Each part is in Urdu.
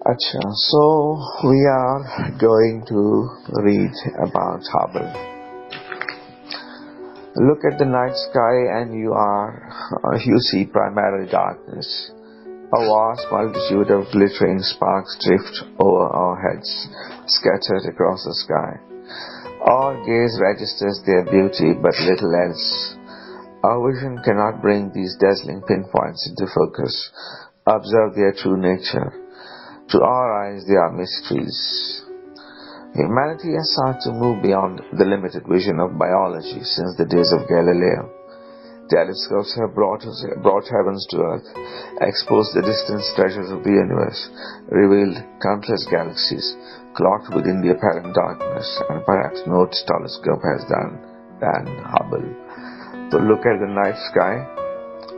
Acha, so we are going to read about Hubble. Look at the night sky and you see primarily darkness. A vast multitude of glittering sparks drift over our heads, scattered across the sky. Our gaze registers their beauty, but little else. Our vision cannot bring these dazzling pinpoints into focus, observe their true nature. To our eyes, they are mysteries. Humanity has sought to move beyond the limited vision of biology since the days of Galileo. Telescopes have brought heavens to earth, exposed the distant treasures of the universe, revealed countless galaxies, cloaked within the apparent darkness, and perhaps no telescope has done than Hubble. So look at the night sky,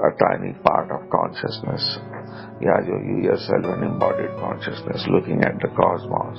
a tiny part of consciousness. Yeah, you yourself an embodied consciousness looking at the cosmos.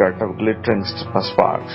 cut of glittering sparks.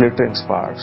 glittering sparks,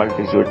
multitude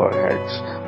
overheads,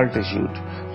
multitude,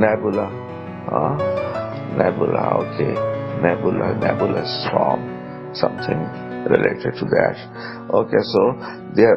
nebula, okay, nebulous form, something related to that. Okay, so there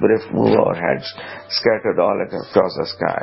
drift move our heads, scattered all across the sky.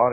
our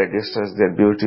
registers their beauty,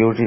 beauty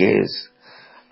gaze.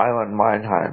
Ivan Mannheim,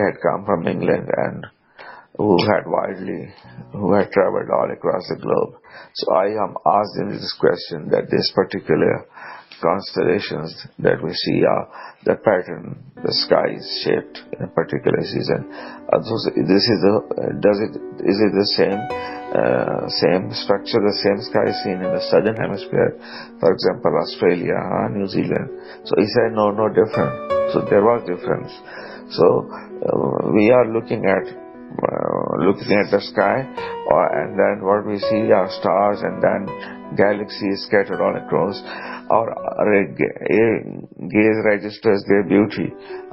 had come from England and who had traveled all across the globe. So I asked him this question, that this particular constellations that we see are the pattern, the sky is shaped in a particular season. Is it the same structure, the same sky seen in the southern hemisphere, for example Australia, New Zealand? So he said no different. So there was difference. So we are looking at the sky, and then what we see are stars and then galaxies scattered all across. Our gaze registers their beauty.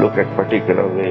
look at particular way,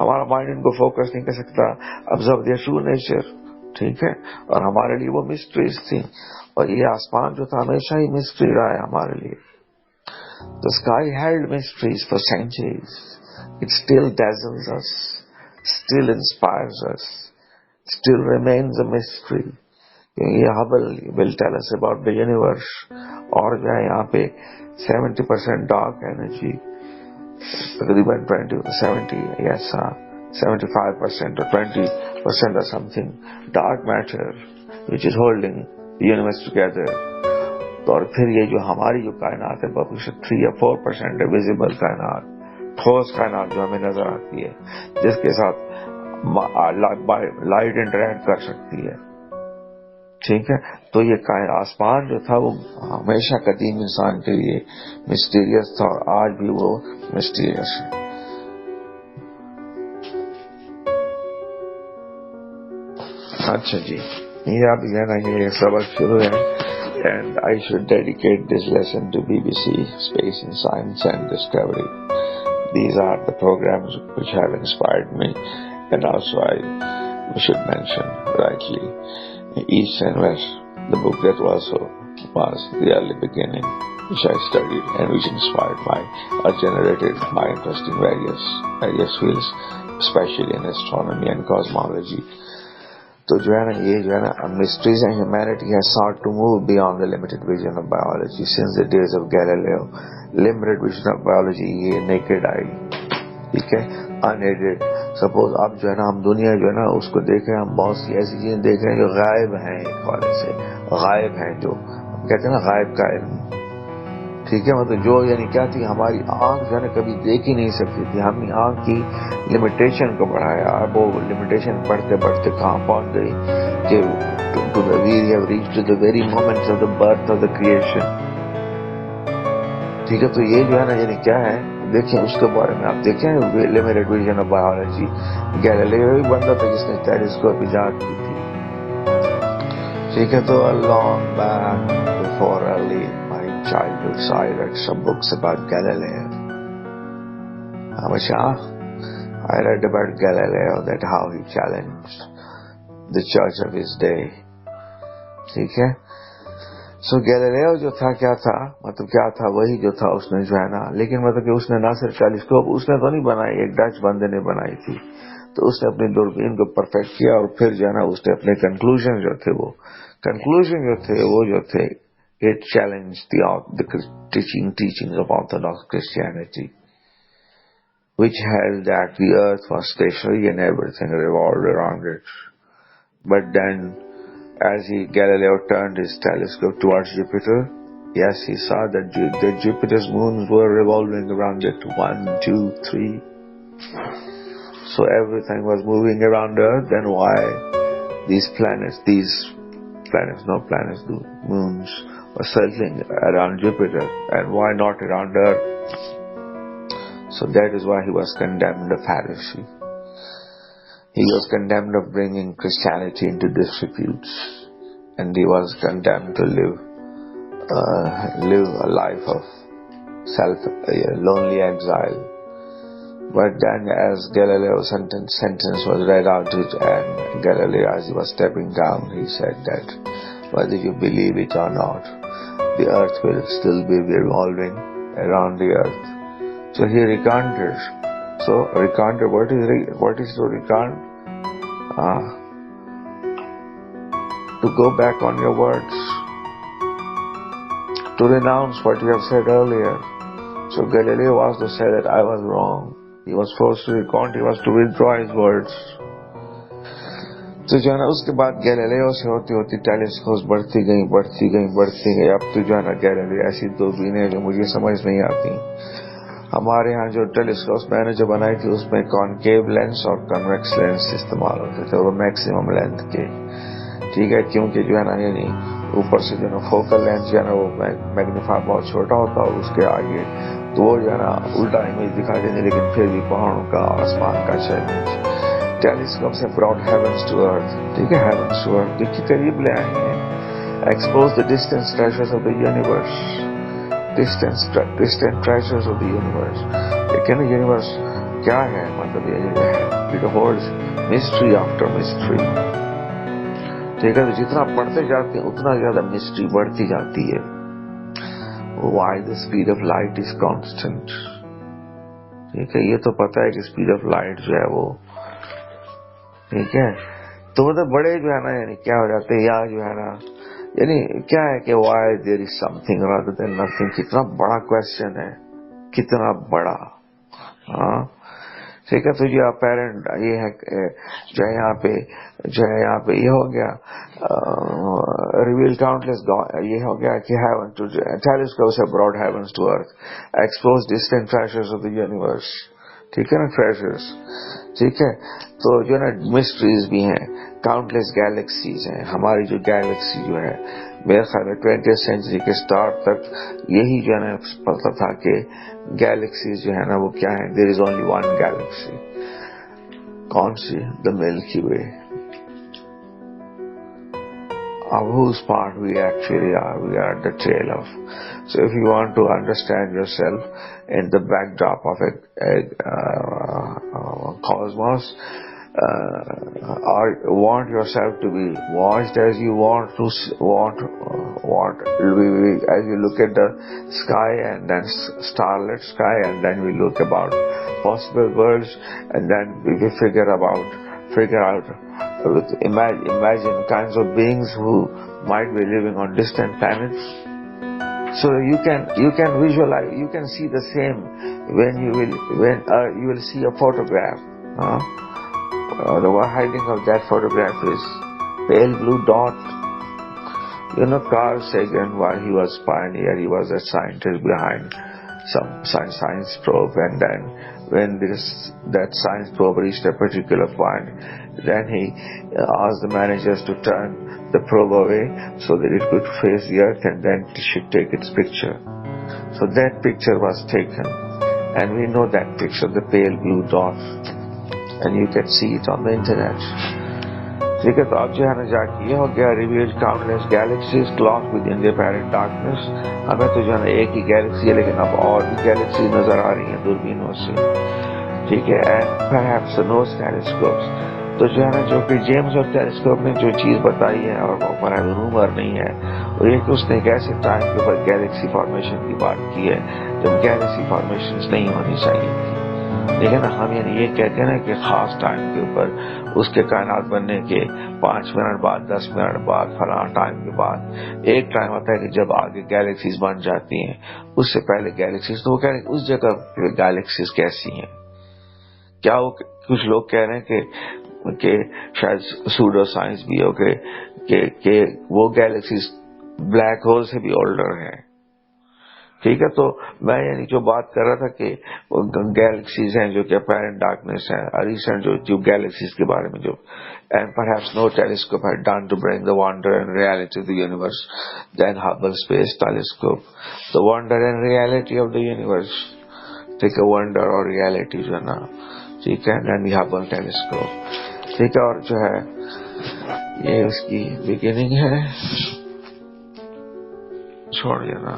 ہمارا مائنڈ ان کو فوکس نہیں کر سکتا. observe their true nature. ٹھیک ہے, اور ہمارے لیے وہ مسٹریز تھی, اور یہ آسمان جو تھا ہمیشہ ہی مسٹری رہا ہے ہمارے لیے. The sky held mysteries for centuries. It still dazzles us, still inspires us, still remains a mystery. یہ Hubble will tell us about the universe. اور جو ہے یہاں پہ 70% ڈارک انرجی, تقریباً 75% or 20% or something dark matter which is holding the universe together. اور پھر یہ جو ہماری جو کائنات ہے بس 3 یا 4% ہے ویزیبل کائنات, ٹھوس کائنات جو ہمیں نظر آتی ہے, جس کے ساتھ لائٹ انٹریکٹ کر سکتی ہے. ٹھیک ہے, تو یہ آسمان جو تھا وہ ہمیشہ قدیم انسان کے لیے مسٹیریس تھا, اور آج بھی وہ مسٹیریس ہے. اچھا جی, یہ اب جو ہے نا یہ سبق شروع ہے, and I should dedicate this lesson to BBC Space and Science and Discovery. These are the programs which have inspired me, and also I should mention rightly East and West, the book that also was the early beginning, which I studied and which inspired my or generated my interest in various fields, especially in astronomy and cosmology. تو جو ہے نا یہ جو ہے نا mysteries and humanity has sought to move beyond the limited vision of biology since the days of Galileo. Limited vision of biology, یہ naked eye, ٹھیک ہے, unaided. سپوز اب جو ہے نا ہم دنیا جو ہے نا اس کو دیکھ رہے ہیں, ہم بہت سی ایسی چیزیں دیکھ رہے ہیں جو غائب ہیں, ایک حوالے سے غائب ہیں, جو کہتے ہیں نا غائب کا علم. ٹھیک ہے, مطلب جو یعنی کیا تھی, ہماری آنکھ جو ہے نا کبھی دیکھ ہی نہیں سکتی تھی, ہم نے آنکھ کی لمیٹیشن کو بڑھایا. اب وہ لمیٹیشن بڑھتے بڑھتے کہاں پہنچ گئی کہ we have reached to the very moments of the birth of the creation. ٹھیک ہے, تو یہ جو ہے نا یعنی کیا ہے, دیکھیں اس کے بارے میں آپ دیکھیں limited vision of biology. Galileo ہی بندہ تھا جس نے ٹیلیسکوپ ایجاد کی تھی. ٹھیک ہے, تو long back before early childhood, so I read some books about Galileo. I read about Galileo, that how he challenged the church of his day. ٹھیک ہے, سو گیلیلیو جو تھا کیا تھا, مطلب کیا تھا, وہی جو تھا اس نے جو ہے نا, لیکن مطلب کہ اس نے نہ صرف ٹیلیسکوپ اس نے تو نہیں بنائی, ایک ڈچ بندے نے بنائی تھی, تو اس نے اپنی دوربین کو پرفیکٹ کیا, اور پھر جو ہے نا اس نے اپنے کنکلوژن جو تھے وہ جو تھے it challenged the teachings of Orthodox Christianity, which held that the earth was stationary and everything revolved around it. But then, as Galileo turned his telescope towards Jupiter, yes, he saw that Jupiter's moons were revolving around it, 1, 2, 3. So everything was moving around Earth. Then why these moons were circling around Jupiter, and why not around Earth? So that is why he was condemned of heresy. He was condemned of bringing Christianity into disrepute, and he was condemned to live a life of lonely exile. But then, as Galileo's sentence was read out, and Galileo, as he was stepping down, he said that whether you believe it or not, the earth will still be revolving around the earth. So he recanted. What is to recant? To go back on your words, to renounce what you have said earlier. So Galileo was to say that I was wrong. He was forced to recant. He was to withdraw his words. تو جو ہے نا اس کے بعد گیلیلیو سے ہوتی ہوتی ٹیلیسکوپ بڑھتی گئی. اب تو جو ہے نا گیلیلیو ایسی دوربینیں جو مجھے سمجھ نہیں آتی. ہمارے ہاں جو ٹیلیسکوپ میں نے جو بنائی تھی اس میں کانکیو لینس اور کنویکس لینس استعمال ہوتے تھے, وہ میکسیمم لینتھ کے. ٹھیک ہے, کیونکہ جو ہے نا یعنی اوپر سے جو ہے نا فوکل لینس جو ہے نا وہ میگنیفائی بہت چھوٹا ہوتا ہے, اور اس کے آگے تو وہ جو ہے نا الٹا امیج دکھائی دینے, لیکن پھر بھی پہاڑوں کا آسمان کا اچھا image. Telescopes have brought heavens to earth. ٹھیک ہے, heavens to earth دیکھیے قریب لے آئے ہیں. Expose the distant treasures of the universe. Distant treasures of the universe. لیکن یونیورس کیا ہے مطلب it holds mystery after mystery. ٹھیک ہے, تو جتنا پڑھتے جاتے ہیں اتنا زیادہ مسٹری بڑھتی جاتی ہے. Why the speed of light is constant. ٹھیک ہے, یہ تو پتا ہے کہ اسپیڈ آف لائٹ جو ہے وہ, ٹھیک ہے, تو مطلب بڑے جو ہے نا یعنی کیا ہو جاتے ہیں, یا جو ہے نا یعنی کیا ہے کہ why there is some thing rather than nothing. کتنا بڑا کوشچن ہے, کتنا بڑا. ہاں ٹھیک ہے, تو یہ اپیرنٹ یہ ہے جو ہے یہاں پہ یہ ہو گیا ریویل کاؤنٹلیس, یہ ہو گیا کہ heaven to telescopes have brought heavens to earth, expose distant treasures of the universe. ٹھیک ہے نا, ٹریجرز. ٹھیک ہے, تو جو ہے نا مسٹریز بھی ہیں, کاؤنٹلیس گیلیکسیز ہیں. ہماری جو گیلیکسی جو ہے میرے خیال میں 20th سینچری کے اسٹارٹ تک یہی جو ہے نا پتا تھا کہ گیلیکسیز جو ہے نا وہ کیا ہیں. دیر از اونلی ون گیلیکسی. کون سی؟ دا ملکی وے, of whose part we actually are. We are at the tail of. So if you want to understand yourself in the backdrop of a cosmos, or want yourself to be watched as you want to as you look at the sky and then starlit sky, and then we look about possible worlds, and then we figure out imagine kinds of beings who might be living on distant planets. So you can visualize, you can see the same when you will see a photograph. The heading of that photograph is pale blue dot. You know, Carl Sagan, while he was pioneer, he was a scientist behind some science probe, and then when that science probe reached a particular point, then he asked the managers to turn the probe away so that it could face the earth, and then it should take its picture. So that picture was taken, and we know that picture, the pale blue dot, and you can see it on the internet. ٹھیک ہے, تو اب جو ہے نا جا کے یہ ہو گیا revealed countless galaxies clock with in the apparent darkness. ہمیں تو جو ہے نا ایک ہی گیلیکسی ہے, لیکن اب اور بھی گیلیکسی نظر آ رہی ہیں دوربینوں سے. ٹھیک ہے, اینڈ پرہیپس نوز ٹیلیسکوپس. تو جو ہے نا جو کہ جیمز ویب ٹیلیسکوپ نے جو چیز بتائی ہے, اور وہ پر رومر نہیں ہے, وہ یہ کہ اس نے ایک ایسے ٹائم کے اوپر گیلیکسی فارمیشن کی بات کی ہے جب گیلیکسی فارمیشنز نہیں ہونی چاہیے تھی. لیکن ہم یعنی یہ کہتے ہیں نا کہ خاص ٹائم کے اوپر اس کے کائنات بننے کے 5 منٹ بعد, 10 منٹ بعد, فلاں ٹائم کے بعد ایک ٹائم آتا ہے کہ جب آگے گیلیکسیز بن جاتی ہیں. اس سے پہلے گیلیکسیز, تو وہ کہہ رہے ہیں اس جگہ پہ گیلیکسیز کیسی ہیں. کیا وہ کچھ لوگ کہہ رہے ہیں کہ شاید سوڈو سائنس بھی ہو کہ وہ گیلیکسیز بلیک ہول سے بھی اولڈر ہیں. ٹھیک ہے, تو میں یعنی جو بات کر رہا تھا کہ گیلیکسیز ہیں جو کہ اپیرنٹ ڈارکنیس ہیں, ریسنٹ جو گیلیکسیز کے بارے میں جو and perhaps no telescope had done to bring the wonder and reality of the universe than Hubble Space Telescope. The wonder and reality of the universe. ٹھیک ہے, wonder اور reality جو ہے نا, ٹھیک ہے, and the Hubble Telescope. ٹھیک ہے, اور جو ہے یہ اس کی بگننگ ہے, چھوڑ دینا.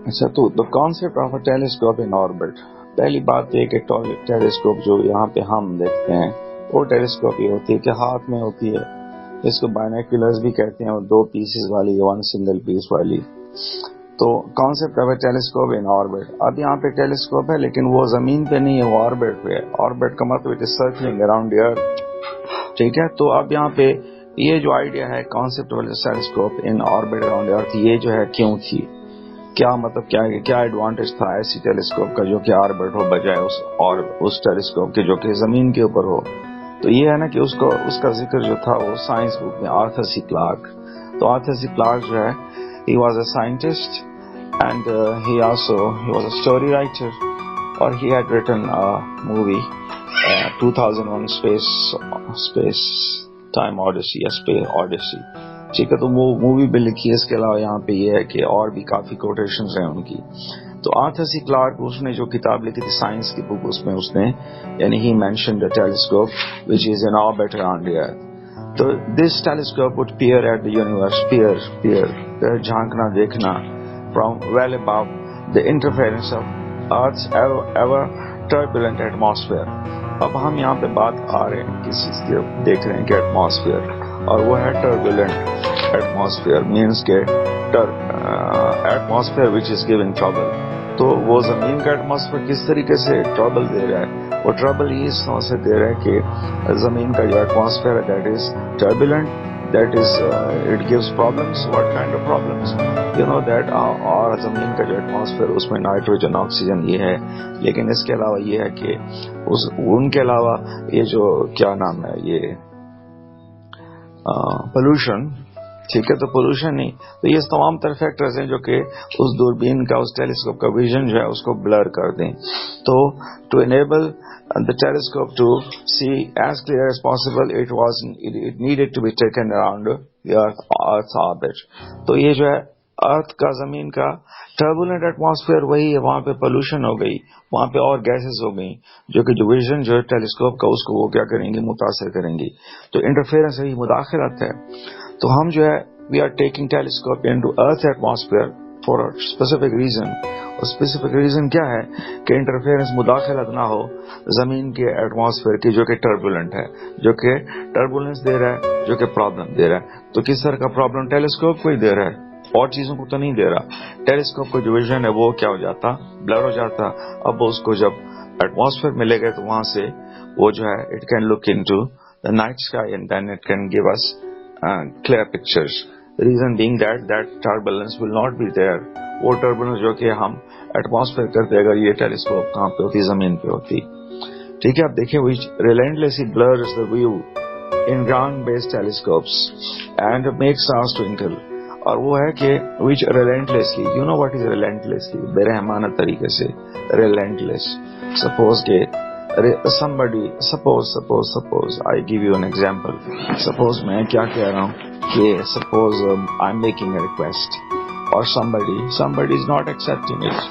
اچھا, تو the concept of a telescope in orbit. پہلی بات یہ کہ ٹیلیسکوپ جو یہاں پہ ہم دیکھتے ہیں وہ ٹیلیسکوپ یہ ہوتی ہے کہ ہاتھ میں ہوتی ہے. اس کو بائنیکولرز بھی کہتے ہیں, اور 2 پیسز والی, 1 سنگل پیس والی. تو concept of a telescope in orbit. اب یہاں پہ ٹیلیسکوپ ہے لیکن وہ زمین پہ نہیں ہے, وہ آربٹ پہ ہے. آربٹ کا مطلب اٹ از سرکلنگ اراؤنڈ دی ارتھ. ٹھیک ہے, تو اب یہاں پہ یہ جو آئیڈیا ہے concept of telescope in orbit around the earth, یہ جو ہے کیوں تھی, کیا مطلب کیا ایڈوانٹیج تھا ایسی ٹیلیسکوپ کا جو کہ آربٹ ہو بجائے اس ٹیلیسکوپ کے جو کہ زمین کے اوپر ہو. تو یہ ہے نا کہ اس کا ذکر جو تھا وہ سائنس بک میں آرتھر سی کلارک. تو آرتھر سی کلارک جو ہے he was a scientist and he was a story writer, or he had written a movie 2001 Space Time Odyssey, Space Odyssey. ٹھیک ہے, تو وہ مووی بھی لکھی ہے. اس کے علاوہ یہاں پہ یہ ہے کہ اور بھی کافی کوٹیشنز ہیں ان کی. تو آرتھر سی کلارک اس نے جو کتاب لکھی تھی سائنس کی بک, اس میں اس نے یعنی he mentioned a telescope which is in orbit around the earth. تو this telescope would peer at the universe, peer جھانکنا, دیکھنا from well above the interference of Earth's ever turbulent atmosphere. اب ہم یہاں پہ بات آ رہے ہیں کس چیز کی، دیکھ رہے ہیں کہ ایٹماسفیئر، اور وہ ہے ٹربولنٹ ایٹماسفیئر، مینس کہ atmosphere which is giving trouble. تو وہ زمین کا ایٹماسفیئر کس طریقے سے ٹربل دے رہا ہے؟ وہ ٹربل اس طرح سے دے رہا ہے کہ زمین کا جو ایٹماسفیئر ہے that is turbulent, that is it gives problems. What kind of problems? You know that اور زمین کا جو ایٹماسفیئر اس میں نائٹروجن آکسیجن یہ ہے، لیکن اس کے علاوہ یہ ہے کہ ان کے علاوہ یہ جو کیا نام ہے یہ پولوشن، ٹھیک ہے، تو پولوشن نہیں، تو یہ تمام تر فیکٹرز ہیں جو کہ اس دوربین کا، اس ٹیلیسکوپ کا ویژن جو ہے اس کو بلر کر دیں. تو to enable the telescope to see as clear as possible, it needed to be taken around the Earth's orbit. تو یہ جو ہے ارتھ کا، زمین کا ٹربولنٹ ایٹماسفیئر وہی ہے، وہاں پہ پولوشن ہو گئی، وہاں پہ اور گیسز ہو گئی جو کہ جو ویژن جو ہے ٹیلیسکوپ کا اس کو وہ کیا کریں گی، متاثر کریں گی. تو انٹرفیئرنس ہے، مداخلت ہے. تو ہم جو ہے we are taking telescope into earth atmosphere for a specific reason. اور اسپیسیفک ریزن کیا ہے کہ انٹرفیئرنس، مداخلت نہ ہو زمین کے ایٹماسفیئر کی جو کہ ٹربولنٹ ہے، جو کہ ٹربولنس دے رہا ہے، جو کہ پرابلم دے رہا ہے. تو کس طرح کا پرابلم ٹیلیسکوپ کو ہی دے رہا ہے، اور چیزوں کو تو نہیں دے رہا. ٹیلیسکوپ کا جو ویژن ہے وہ کیا ہو جاتا، بلر ہو جاتا. اب اس کو جب ایٹماسفیئر ملے گا تو وہاں سے وہ جو ہے it can look into the night sky and then it can give us clear pictures. The reason being that turbulence will not be there. وہ ٹربولنس جو کہ ہم ایٹماسفیئر کرتے اگر یہ ٹیلیسکوپ کہاں پہ ہوتی، زمین پہ ہوتی. ٹھیک ہے، آپ دیکھیں which relentlessly blurs the view in ground based telescopes and makes stars twinkle. اور وہ ہے کہ which relentlessly, you know what is relentlessly؟ بے رحمانہ طریقے سے relentless. Suppose کہ somebody, suppose I give you an example. Suppose میں کیا کہہ رہا ہوں کہ suppose I'm making a request or somebody is not accepting it.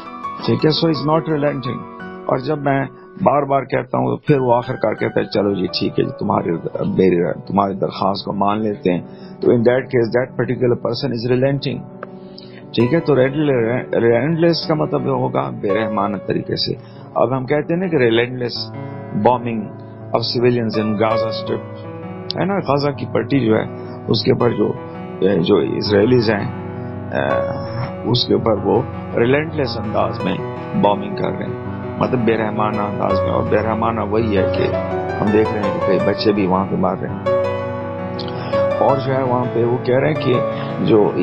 ٹھیک ہے، so it's not relenting. اور جب میں بار بار کہتا ہوں پھر وہ آخر کار کہتا ہے چلو جی ٹھیک ہے، تمہاری درخواست کو مان لیتے ہیں. تو in that case that particular person is relenting. ٹھیک ہے، تو ریلینٹلیس کا مطلب ہوگا بے رحمانہ طریقے سے. اب ہم کہتے ہیں نا کہ relentless bombing of civilians in Gaza strip ہے نا، غازہ کی پٹی جو ہے اس کے اوپر جو اسرائیلیز ہیں اس کے اوپر وہ ریلینٹلیس انداز میں بامبنگ کر رہے ہیں، مطلب بے رحمانہ انداز میں. اور بے رحمانہ وہی ہے کہ ہم دیکھ رہے ہیں کہ کئی بچے بھی وہاں پہ مار رہے ہیں. اور جو ہے وہاں پہ وہ کہہ رہے ہیں کہ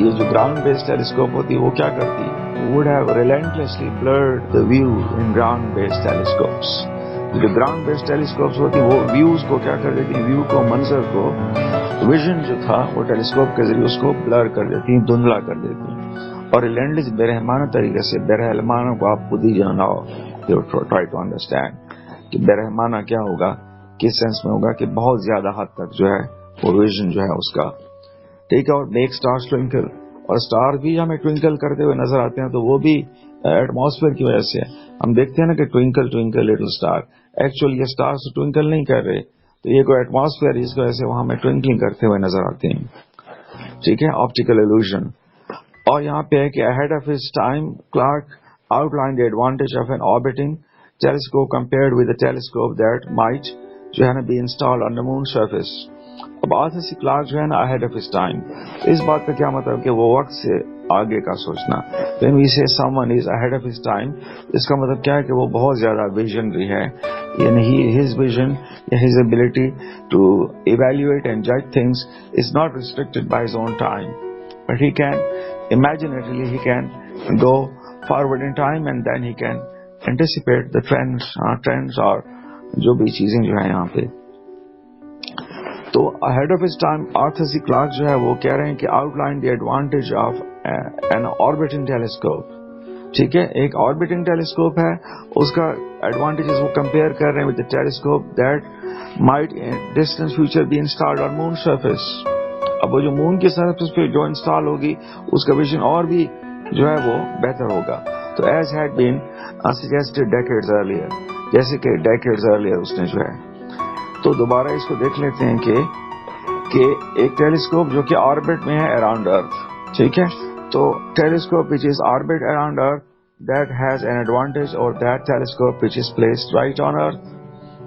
یہ جو گراؤنڈ بیسڈ ٹیلیسکوپ ہوتی ہے وہ کیا کرتی ہے، would have relentlessly blurred the view in ground based telescopes. جو گراؤنڈ بیسڈ ٹیلیسکوپس ہوتی ہیں وہ ویوز کو کیا کر دیتی ہیں، ویو کو، منظر کو، ویژن جو تھا وہ ٹیلیسکوپ کے ذریعے اس کو بلر کر دیتی ہیں، دھندلا کر دیتی ہیں. اور ریلینٹلیس بے رحمانہ طریقے سے، بے رحمانہ کو آپ خود ہی جانا ہو، ٹرائی ٹو انڈرسٹینڈ کہ بے رحمانہ کیا ہوگا، کس سینس میں ہوگا کہ بہت زیادہ حد تک جو ہے وہ ویژن جو ہے اس کا. ٹھیک ہے، اور میک اسٹارز ٹوئنکل، اور اسٹار بھی ہمیں ٹوئنکل کرتے ہوئے نظر آتے ہیں تو وہ بھی ایٹماسفیئر کی وجہ سے. ہم دیکھتے ہیں نا کہ twinkle twinkle little star, actually یہ اسٹارز ٹوئنکل نہیں کر رہے، تو یہ کوئی ایٹماسفیئر اس کی وجہ سے وہاں ہمیں ٹوئنکلنگ کرتے ہوئے نظر آتے ہیں. ٹھیک ہے، آپٹیکل ایلوژن. اور یہاں پہ ہے کہ ahead of his time Clark outlined the advantage of an orbiting telescope compared with a telescope that might جو ہے نا be installed on the moon's surface. اب آرتھر سی کلارک جو ہے نا ahead of his time، اس بات کا کیا مطلب کہ وہ وقت سے آگے کا سوچنا. when we say someone is ahead of his time، اس کا مطلب کیا ہے کہ وہ بہت زیادہ visionary ہے، یعنی his vision, his ability to evaluate and judge things is not restricted by his own time, but he can imaginatively he can go forward in time and then he can anticipate the trends اور جو بھی چیزیں جو ہیں یہاں پہ. تو ahead of his time Arthur C Clarke جو ہے وہ کہہ رہے ہیں کہ outline the advantage of an orbiting telescope. ٹھیک ہے، ایک آربٹنگ ٹیلیسکوپ ہے، اس کا ایڈوانٹیجز وہ کمپیئر کر رہے ہیں with the telescope that might in distant future be installed on moon surface. اب وہ جو مون کی سرفیس پہ جو انسٹال ہوگی اس کا ویژن اور بھی جو ہے وہ بہتر ہوگا. تو as had been suggested decades earlier، جیسے کہ decades earlier اس نے جو ہے. تو دوبارہ اس کو دیکھ لیتے ہیں کہ ایک ٹیلیسکوپ جو کہ آربٹ میں ہے اراؤنڈ ارتھ. ٹھیک ہے، تو telescope which is orbit around earth that has an advantage or that telescope which is placed right on earth.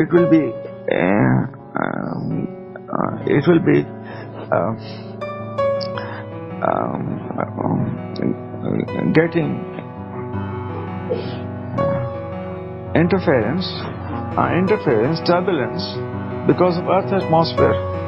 it will be getting interference, turbulence because of Earth atmosphere,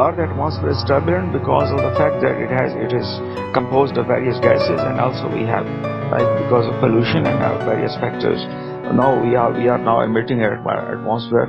Earth atmosphere is turbulent because of the fact that it is composed of various gases, and also we have, right, because of pollution and various factors. Now we are now emitting atmosphere,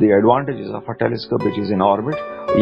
the advantages of a telescope which is in orbit,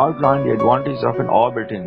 outlined the advantages of an orbiting,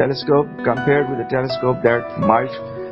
telescope compared with the telescope that might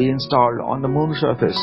be installed on the moon surface.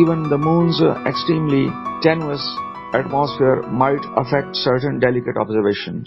even the moon's extremely tenuous atmosphere might affect certain delicate observations.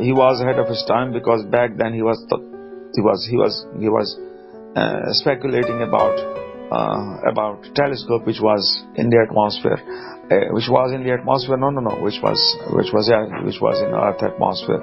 he was ahead of his time because back then he was speculating about telescope which was in the atmosphere, which was in Earth atmosphere.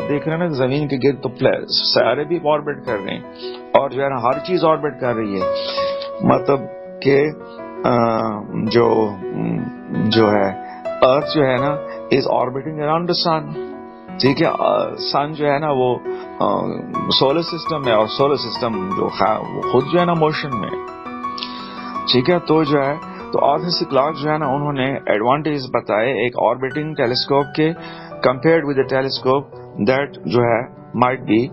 دیکھ رہے ہیں نا زمین کے گرد تو سیارے بھی آربٹ کر رہے ہیں اور جو ہے نا ہر چیز آربٹ کر رہی ہے. مطلب کہ جو ہے ارتھ جو ہے نا از آربٹنگ اراؤنڈ دا سن. ٹھیک ہے, سن جو ہے نا وہ سولر سسٹم ہے اور سولر سسٹم جو ہے وہ خود جو ہے نا موشن میں. ٹھیک ہے, تو جو ہے تو آرتھر سی کلارک جو ہے نا انہوں نے ایڈوانٹیج بتائے ایک آربٹنگ ٹیلیسکوپ کے compared with a telescope that جو ہے might be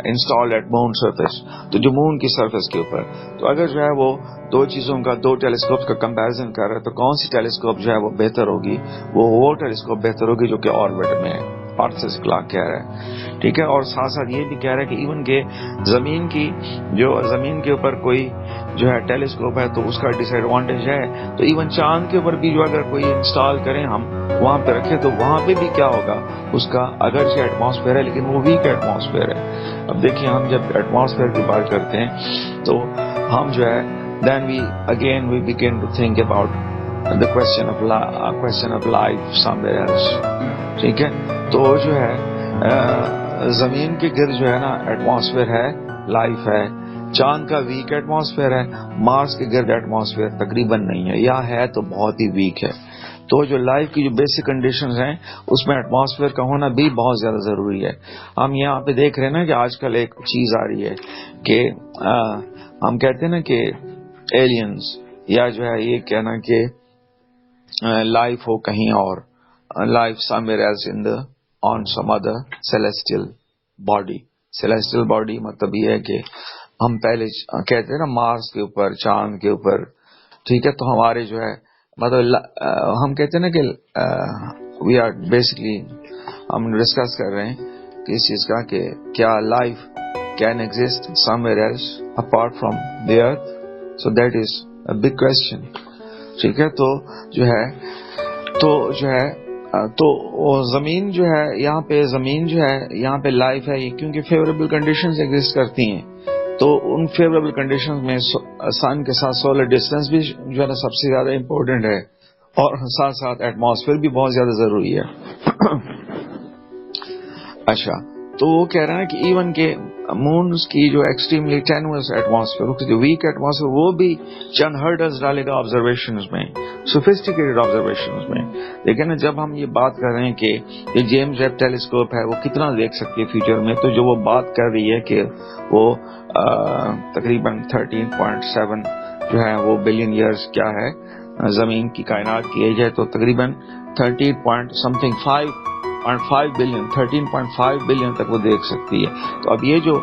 installed at moon surface, تو جو مون کی سرفیس کے اوپر. تو اگر جو ہے وہ دو چیزوں کا, دو ٹیلیسکوپ کا کمپیریزن کر رہے ہیں تو کون سی ٹیلیسکوپ جو ہے وہ بہتر ہوگی, وہ ٹیلیسکوپ بہتر ہوگی جو کہ آربٹ میں ہے, آرتھر سی کلارک کہہ رہا ہے. ٹھیک ہے, اور ساتھ ساتھ یہ بھی کہہ رہا ہے کہ ایون کہ زمین کے اوپر کوئی جو ہے ٹیلیسکوپ ہے تو اس کا ڈس ایڈوانٹیج ہے, تو ایون چاند کے اوپر بھی جو اگر کوئی انسٹال کریں ہم وہاں پہ رکھیں تو وہاں پہ بھی کیا ہوگا, اس کا اگرچہ ایٹماسفیئر ہے لیکن وہ ویک ایٹماسفیئر ہے. اب دیکھیے ہم جب ایٹماسفیئر کی بات کرتے ہیں تو ہم جو ہے then we begin to think about the question of life somewhere else. ٹھیک ہے, تو جو ہے زمین کے گرد جو ہے نا ایٹماسفیئر ہے, لائف ہے. چاند کا ویک ایٹماسفیئر ہے, مارس کے گرد ایٹماسفیئر تقریباً نہیں ہے, یا ہے تو بہت ہی ویک ہے. تو جو لائف کی جو بیسک کنڈیشنز ہیں اس میں ایٹماسفیئر کا ہونا بھی بہت زیادہ ضروری ہے. ہم یہاں پہ دیکھ رہے ہیں نا کہ آج کل ایک چیز آ رہی ہے کہ ہم کہتے ہیں نا کہ ایلینز, یا جو ہے یہ کہنا کہ لائف ہو کہیں اور, life somewhere else on some other celestial body. مطلب یہ ہے کہ ہم پہلے کہتے ہیں نا مارس کے اوپر, چاند کے اوپر. ٹھیک ہے, تو ہمارے جو ہے مطلب ہم کہتے ہیں نا کہ وی آر بیسکلی ہم ڈسکس کر رہے ہیں کس چیز کا کہ کیا life can exist somewhere else apart from the earth. So that is a big question. ٹھیک ہے, تو جو ہے تو زمین جو ہے یہاں پہ لائف ہے کیونکہ فیوریبل کنڈیشنز ایگزسٹ کرتی ہیں. تو ان فیوریبل کنڈیشنز میں سن کے ساتھ سولر ڈسٹینس بھی جو ہے نا سب سے زیادہ امپورٹنٹ ہے, اور ساتھ ساتھ ایٹماسفیئر بھی بہت زیادہ ضروری ہے. اچھا, تو وہ کہہ رہے ہیں کہ ایون کہ مونز کی جو ایکسٹریملی ٹینوس ایٹماسفیئر, جو ویک ایٹماسفیئر, وہ بھی چند ہرڈلز ڈالے گا آبزرویشنز میں, سوفسٹیکیٹڈ آبزرویشنز میں. لیکن جب ہم یہ بات کر رہے ہیں کہ یہ جیمز ویب ٹیلیسکوپ ہے وہ کتنا دیکھ سکتی ہے فیوچر میں, تو جو وہ بات کر رہی ہے کہ وہ تقریباً 13.7 جو ہے وہ بلین ایئرز کیا ہے زمین کی کائنات کی ایج ہے, تو تقریباً 13.5 بلین تک وہ دیکھ سکتی ہے. تو اب یہ جو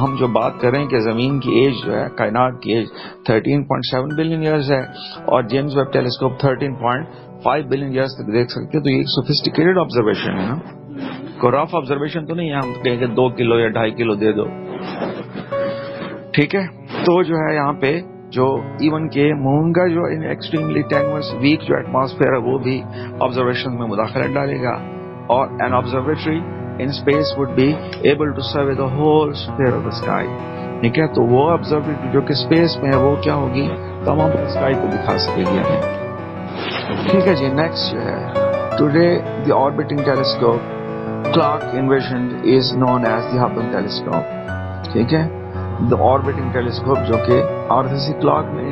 ہم جو بات کر رہے ہیں کہ زمین کی ایج جو ہے کائنات کی ایج 13.7 بلین ایئرز ہے اور James Webb telescope 13.5 billion years تک دیکھ سکتی ہے, تو یہ ایک سوفسٹیکیٹڈ آبزرویشن ہے نا, کوئی رف آبزرویشن تو نہیں ہے ہم کہیں کہ 2 کلو یا 2.5 کلو دے دو. ٹھیک ہے, تو جو ہے یہاں پہ جو ایون کے مون کا جو ایکسٹریملی ٹینوس ویک جو ایٹماسفیئر ہے وہ بھی آبزرویشن میں مداخلت ڈالے گا, اور an observatory in space would be able to survey the whole sphere of the sky. ٹھیک ہے, تو وہ observatory جو کہ اسپیس میں ہے وہ کیا ہوگی, تمام اسکائی کو دکھا سکے گی ہمیں. ٹھیک ہے جی, نیکسٹ جو ہے today the orbiting telescope Clark envisioned is known as the Hubble telescope. ٹھیک ہے, the orbiting telescope جو کہ آرتھر سی کلارک نے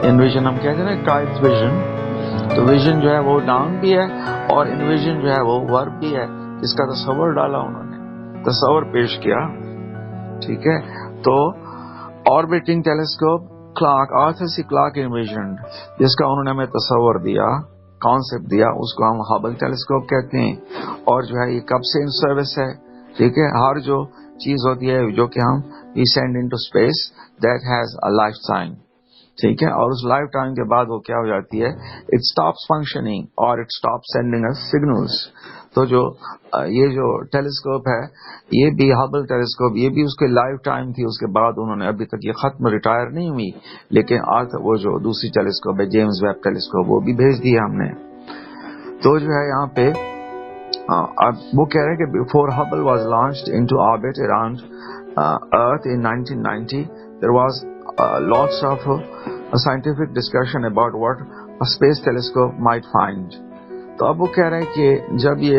انویژن ہم کہتے ہیں نا کائٹس ویژن, تو ویژن جو ہے وہ نام بھی ہے اور انویژن جو ہے وہ ورب بھی ہے, جس کا تصور ڈالا انہوں نے, تصور پیش کیا. ٹھیک ہے, تو orbiting telescope Clarke, Arthur C Clarke انویژنڈ, جس کا انہوں نے ہمیں تصور دیا, کانسیپٹ دیا, اس کو ہم ہبل ٹیلیسکوپ کہتے ہیں. اور جو ہے یہ کب سے ان سروس ہے. ٹھیک ہے, ہر جو چیز ہوتی ہے جو کہ ہم we send into space that has a lifetime. ٹھیک ہے, اور اس لائف ٹائم کے بعد وہ کیا ہو جاتی ہے, اٹ اسٹاپس فنکشننگ اور it stops sending us signals. تو جو یہ جو ٹیلیسکوپ ہے یہ بھی ہبل ٹیلیسکوپ, یہ بھی اس کے لائف ٹائم تھی, اس کے بعد انہوں نے ابھی تک یہ ختم ریٹائر نہیں ہوئی, لیکن وہ جو دوسری ٹیلیسکوپ ہے جیمز ویب ٹیلیسکوپ وہ بھی بھیج دیا ہم نے. تو جو ہے یہاں پہ وہ کہہ رہے ہیں کہ before Hubble was launched into orbit around Earth in 1990 there was lots of scientific discussion about what a space telescope might find. تو اب وہ کہہ رہے ہیں کہ جب یہ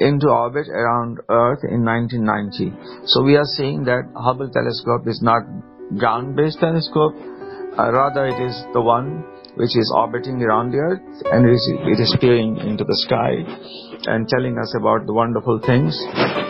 Into orbit around Earth in 1990. So we are saying that Hubble telescope is not ground-based telescope, rather it is the one which is orbiting around the Earth, and it is peering into the sky and telling us about the wonderful things.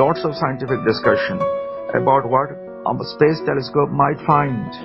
lots of scientific discussion about what a space telescope might find.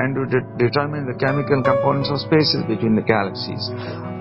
and to determine the chemical components of spaces between the galaxies,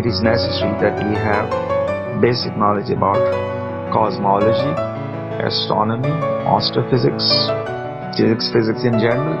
it is necessary that we have basic knowledge about cosmology, astronomy, astrophysics, physics in general,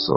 So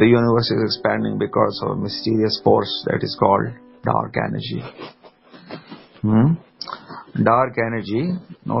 the universe is expanding because of a mysterious force that is called dark energy. Dark energy, no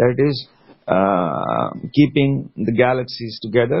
that is keeping the galaxies together,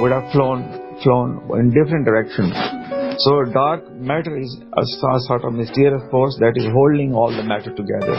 would have flown in different directions. So dark matter is a sort of mysterious force that is holding all the matter together,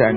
10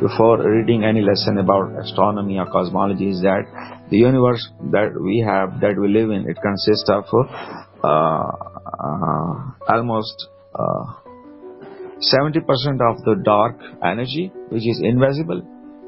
before reading any lesson about astronomy or cosmology is that the universe that we have, that we live in, it consists of almost 70% of the dark energy which is invisible,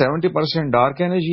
70% dark energy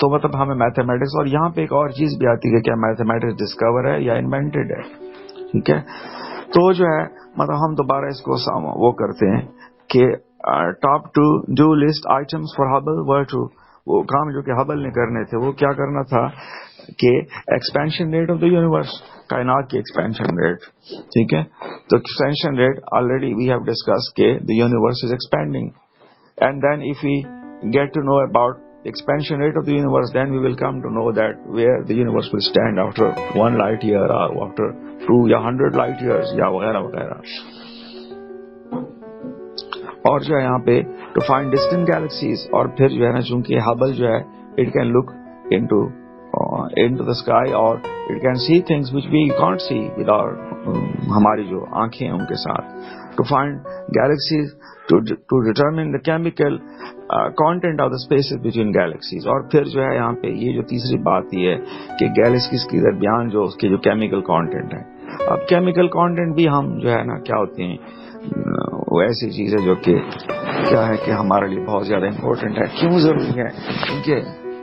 تو مطلب ہمیں میتھمیٹکس، اور یہاں پہ ایک اور چیز بھی آتی ہے کہ کیا میتھمیٹکس ڈسکور ہے یا انوینٹڈ ہے. ٹھیک ہے، تو جو ہے مطلب ہم دوبارہ اس کو وہ کرتے ہیں کہ top to do list items for Hubble were to, وہ کام جو کہ ہبل نے کرنے تھے وہ کیا کرنا تھا کہ expansion rate of the universe, کائنات کی ایکسپینشن ریٹ. ٹھیک ہے، تو expansion rate already we have discuss کہ the universe is expanding, and then if we get to know about the expansion rate of the universe, then we will come to know that where the universe will stand after 1 light year or after 2 یا 100 light years یا وغیرہ وغیرہ. اور جو ہے یہاں پہ to find distant galaxies، اور پھر جو ہے نا چونکہ ہبل جو ہے it can look into the sky or it can see things which we can't see with our ہماری جو آنکھیں ہیں ان کے ساتھ. To find galaxies, to determine the chemical content of the spaces between galaxies. اور پھر جو ہے یہاں پہ یہ جو تیسری بات یہ ہے کہ گیلیکسیز کے درمیان جو اس کے جو کیمیکل کانٹینٹ ہے. اب کیمیکل کانٹینٹ بھی ہم جو ہے نا کیا ہوتے ہیں وہ ایسی چیز ہے جو کہ کیا ہے کہ ہمارے لیے بہت زیادہ امپورٹنٹ ہے. کیوں ضروری ہے؟ کیونکہ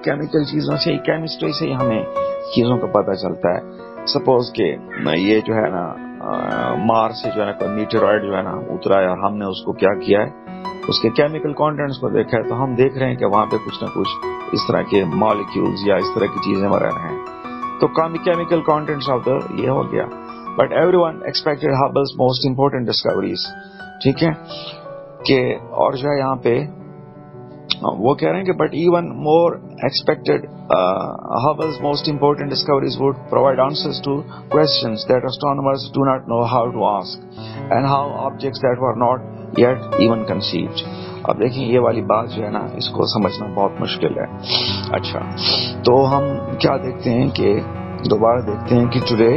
کیمیکل چیزوں سے، کیمسٹری سے ہی ہمیں چیزوں کا پتہ چلتا ہے. سپوز کہ یہ جو ہے نا مارس سے جو ہے نا کوئی میٹیورائڈ جو ہے نا اترا ہے اور ہم نے اس کو کیا کیا ہے، اس کے کیمیکل کانٹینٹس کو دیکھا ہے، تو ہم دیکھ رہے ہیں کہ وہاں پہ کچھ نہ کچھ اس طرح کے مالیکیولز یا اس طرح کی چیزیں رہ رہے ہیں. تو کیمیکل کانٹینٹس آف دا یہ ہو گیا. But every one expected Hubble's most important discoveries. ٹھیک ہے کہ اور جو ہے یہاں پہ وہ کہہ رہے ہیں کہ but even more expected Hubble's most important discoveries would provide answers to questions that astronomers do not know how to ask, and how objects that were not yet even conceived. اب دیکھیں یہ والی بات جو ہے نا اس کو سمجھنا بہت مشکل ہے. اچھا تو ہم کیا دیکھتے ہیں کہ دوبارہ دیکھتے ہیں کہ today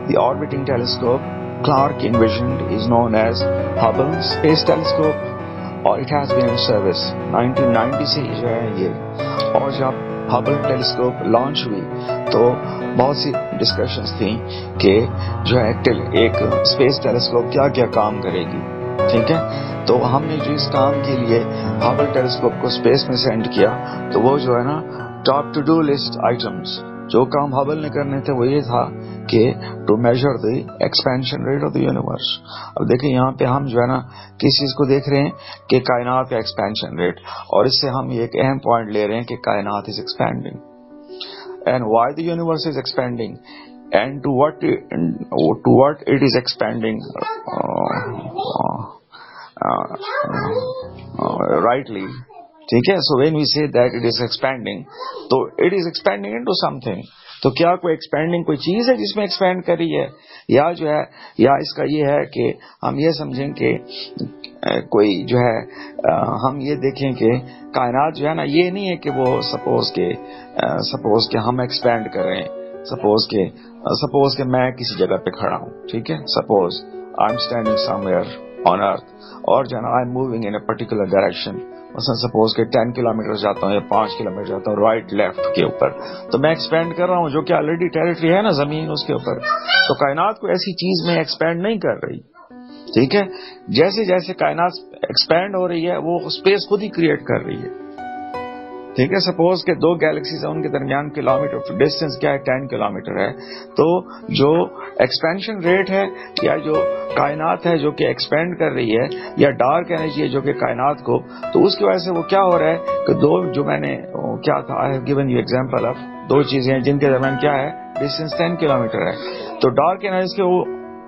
the orbiting telescope Clark envisioned is known as Hubble Space Telescope, اور it has been in service 1990 سے جو ہے یہ. اور جب ہبل ٹیلیسکوپ لانچ ہوئی تو بہت سی ڈسکشنز تھیں کہ جو ہے ایک اسپیس ٹیلیسکوپ کیا کیا کام کرے گی. ٹھیک ہے، تو ہم نے جو اس کام کے لیے ہبل ٹیلیسکوپ کو اسپیس میں سینڈ کیا تو وہ جو ہے نا top to do list items جو کام ہبل نے کرنے تھے وہ یہ تھا کہ to measure the expansion rate of the universe. اب دیکھیں یہاں پہ ہم جو ہے نا کس چیز کو دیکھ رہے ہیں کہ کائنات کا ایکسپینشن ریٹ، اور اس سے ہم یہ ایک اہم پوائنٹ لے رہے ہیں کہ کائنات is expanding. And why the universe is expanding and to what it is expanding rightly. ٹھیک ہے، so when we say that it is expanding, تو it is expanding into something. تو کیا کوئی ایکسپینڈنگ کوئی چیز ہے جس میں ایکسپینڈ کر رہی ہے، یا جو ہے یا اس کا یہ ہے کہ ہم یہ سمجھیں کہ کوئی جو ہے ہم یہ دیکھیں کہ کائنات جو ہے نا یہ نہیں ہے کہ وہ سپوز کہ ہم ایکسپینڈ کر رہے ہیں. سپوز کہ میں کسی جگہ پہ کھڑا ہوں. ٹھیک ہے، suppose I am standing somewhere on earth, اور جو ہے نا I am moving in a particular direction. مثلا سپوز کہ 10 کلومیٹر جاتا ہوں یا 5 کلومیٹر جاتا ہوں رائٹ لیفٹ کے اوپر، تو میں ایکسپینڈ کر رہا ہوں جو کہ آلریڈی ٹیریٹری ہے نا زمین اس کے اوپر. تو کائنات کو ایسی چیز میں ایکسپینڈ نہیں کر رہی. ٹھیک ہے، جیسے جیسے کائنات ایکسپینڈ ہو رہی ہے وہ اسپیس خود ہی کریٹ کر رہی ہے. ٹھیک ہے، سپوز کہ دو گیلیکسیز ہیں ان کے درمیان کلومیٹر ڈسٹینس کیا ہے 10 کلومیٹر ہے. تو جو ایکسپینشن ریٹ ہے یا جو کائنات ہے جو کہ ایکسپینڈ کر رہی ہے، یا ڈارک انرجی ہے جو کہ کائنات کو، تو اس کی وجہ سے وہ کیا ہو رہا ہے کہ دو جو میں نے کیا تھا I have given you example of دو چیزیں ہیں جن کے درمیان کیا ہے ڈسٹینس 10 کلومیٹر ہے. تو ڈارک انرجی کے وہ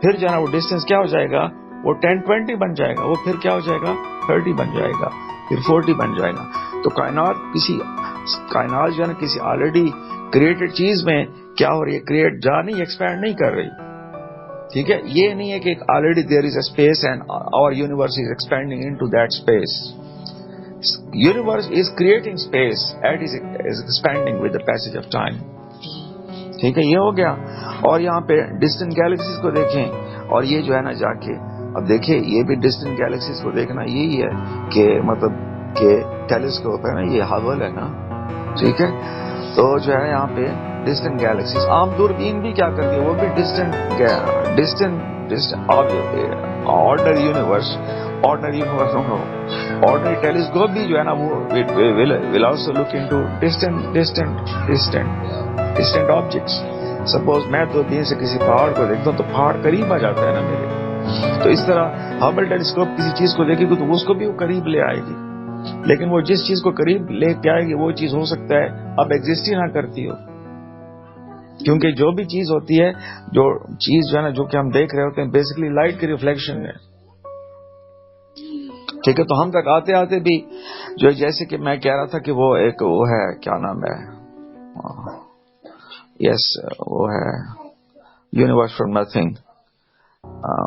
پھر جو ہے نا وہ ڈسٹینس کیا ہو جائے گا، وہ 10-20 بن جائے گا، وہ پھر کیا ہو جائے گا 30 بن جائے گا، پھر 40 بن جائے گا. تو کائنات جو ہے نا کسی آلریڈی کریٹڈ چیز میں کیا ہو رہی ہے، کریٹ جا نہیں ایکسپینڈ نہیں کر رہی. ٹھیک ہے، یہ نہیں ہے کہ already there is a space and our universe is expanding into that space. Universe is creating space and is expanding with the passage of time. ٹھیک ہے، یہ ہو گیا. اور یہاں پہ ڈسٹنٹ گیلیکسیز کو دیکھیں، اور یہ جو ہے نا جا کے اب دیکھیں یہ بھی ڈسٹنٹ گیلیکسیز کو دیکھنا یہی ہے کہ مطلب کہ ٹیلیسکوپ ہے نا یہ ہبل ہے نا. ٹھیک ہے، تو جو ہے یہاں پہ ڈسٹنٹ گیلیکسیز عام دوربین بھی کیا کرتی ہے، وہ بھی distant ordinary universe ordinary telescope بھی جو ہے نا وہ will also look into distant objects. Suppose میں تو دین سے کسی پہاڑ کو دیکھتا ہوں تو پہاڑ قریب آ جاتا ہے نا میرے. تو اس طرح ہبل ٹیلیسکوپ کسی چیز کو دیکھے گی تو اس کو بھی وہ قریب لے آئے گی، لیکن وہ جس چیز کو قریب لے کے آئے گی وہ چیز ہو سکتا ہے اب ایگزسٹ ہی نہ کرتی ہو، کیونکہ جو بھی چیز ہوتی ہے، جو چیز جو ہے نا جو کہ ہم دیکھ رہے ہوتے ہیں بیسیکلی لائٹ کی ریفلیکشن ہے. ٹھیک ہے، تو ہم تک آتے آتے بھی جو جیسے کہ میں کہہ رہا تھا کہ وہ ایک وہ ہے کیا نام ہے، یس وہ ہے یونیورس فرام نتھنگ،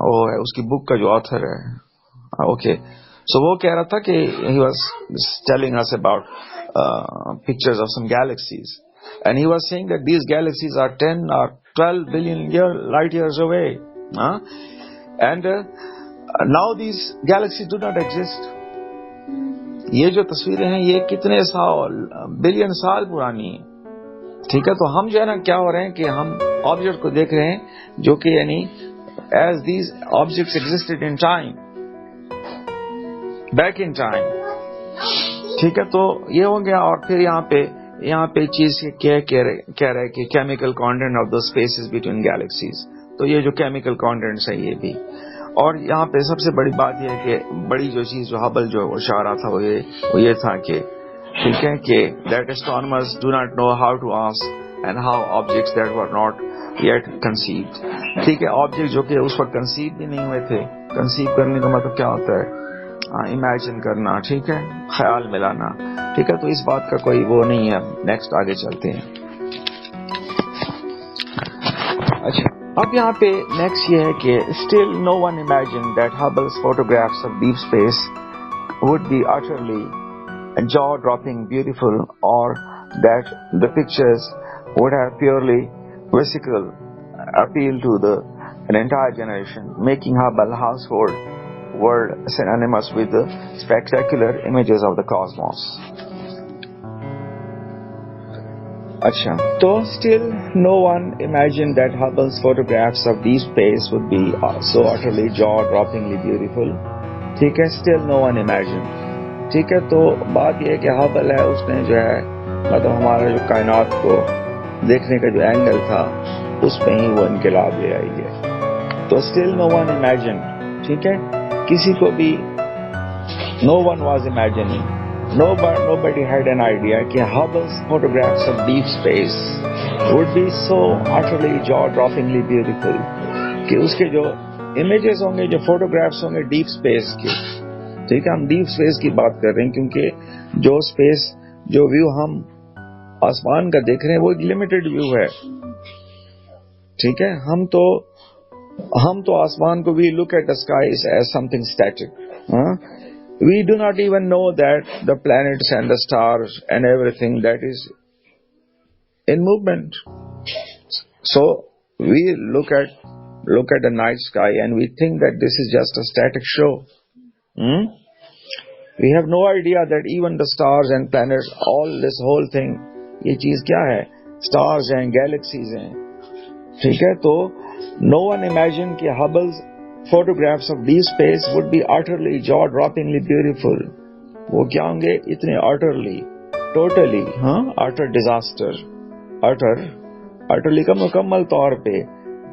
وہ ہے اس کی بک کا جو آتھر ہے. اوکے، سو وہ کہہ رہا تھا کہ he was telling us about pictures of some galaxies, and he was saying that these galaxies are 10 or 12 billion light years away, and now these galaxies do not exist. یہ جو تصویریں ہیں یہ کتنے سال بلین سال پرانی ہیں. ٹھیک ہے، تو ہم جو ہے نا کیا ہو رہے ہیں کہ ہم آبجیکٹ کو دیکھ رہے ہیں جو کہ یعنی as these objects existed in time, back in time. ٹھیک ہے، تو یہ ہو گیا. اور پھر یہاں پہ چیز کہہ رہے کہ chemical content of the spaces between galaxies. تو یہ جو کیمیکل کانٹینٹس ہے یہ بھی. اور یہاں پہ سب سے بڑی بات یہ ہے کہ بڑی جو چیز جو ہبل جو اشارہ رہا تھا وہ یہ تھا کہ ٹھیک ہے کہ that astronomers do not know how to ask and how objects that were not yet conceived. ٹھیک ہے، آبجیکٹ جو کہ اس وقت کنسیو بھی نہیں ہوئے تھے. کنسیو کرنے کا مطلب کیا ہوتا ہے؟ امیجن کرنا، ٹھیک ہے، خیال ملانا. ٹھیک ہے، تو اس بات کا کوئی وہ نہیں ہے. نیکسٹ آگے چلتے ہیں. اچھا، اب یہاں پہ نیکسٹ یہ ہے کہ still no one imagine that Hubble's photographs of deep space would be utterly jaw-dropping beautiful, or that the pictures would have purely physical appeal to an entire generation, making Hubble household word synonymous with the spectacular images of the cosmos. Acha, so still no one imagined that Hubble's photographs of deep space would be so utterly jaw-droppingly beautiful. ٹھیک ہے، still no one imagined. ٹھیک ہے، تو بات یہ ہے کہ ہبل ہے اس نے جو ہے مطلب ہمارا جو کائنات کو دیکھنے کا جو اینگل تھا اس میں ہی وہ انقلاب لے آئی ہے. تو still no one imagined. ٹھیک ہے، کسی کو بھی no one was imagining, nobody had an idea کہ Hubble's photographs of deep space would be so utterly jaw-droppingly beautiful کہ اس کے جو امیجز ہوں گے، جو فوٹوگرافس ہوں گے ڈیپ اسپیس کے. ٹھیک ہے، ہم ڈیپ اسپیس کی بات کر رہے ہیں کیونکہ جو اسپیس جو ویو ہم آسمان کا دیکھ رہے ہیں وہ ایک لمیٹڈ ویو ہے. ٹھیک ہے، ہم تو آسمان کو we look at the skies as something static. We do not even know that the planets and the stars and everything that is in movement. So we look at the night sky and we think that this is just a static show. We have no idea that even the stars and planets, all this whole thing, یہ چیز کیا ہے؟ stars ہیں، galaxies ہیں. ٹھیک ہے، تو no one imagined کہ Hubble's photographs of deep space would be utterly jaw-droppingly beautiful. وہ کیا ہوں گے؟ اتنے utterly, totally, utter disaster, utterly کا مکمل طور پہ